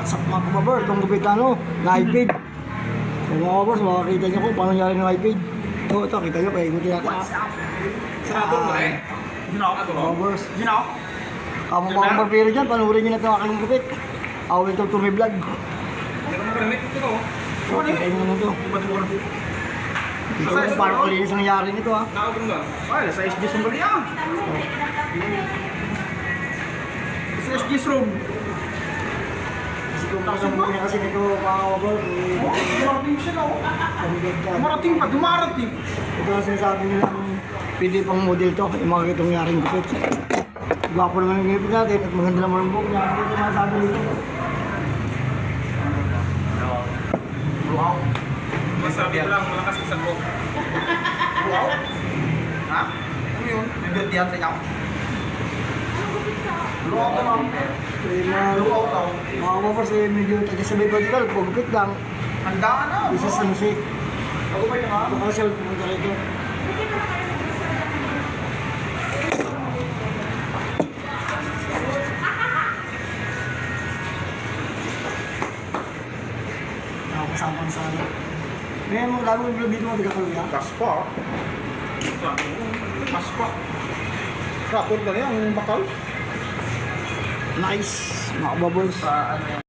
mga kababar, itong gupit ano, na iPad. So mga kababar, makakita nyo kung paano nangyari ng iPad. Ito, kita nyo, paikutin natin ha. Sarado mo eh. Ginawa ka to. Mga kababars. Ginawa? Kamo pa akong barbero dyan, panurin nyo na itong aking gupit. Awil to me vlog. Hindi ka magagamit ito. So, kita nyo na ito. Ito kung paano kulinis ang nangyari nito ha. Nakagong ba? Ay, nasa SG's yung bali ah. Nasa SG's room. Kasi kung kasama niya kasi nito mga kababar, Dumarating siya na. Dumarating pa, dumarating. ito ang sinasabi nilang pwede pang model to, yung mga itong nangyaring gupit. Gwapo naman yung gupit natin at maganda naman ang buhok niya. Ito yung masabi nito. Wow. Masabi lang, malakas sa ko. Wow. Ha? Ano yun? Bibiyot yan sa inyo. Luaw ka lang. Luaw ka. Mga kababars, medyo tagisabay pa dito, pagupit lang. Handaan na. Isa sa nusi. Ako ba yung ha? Baka siya pumunta rito. Nakakasama sa ano. May mga lagong vlog dito mga taga-kaluya. Kaspa. Kaspa. Rapod na yan, ang bakal. Nice, mga kababars. Sa ano yan?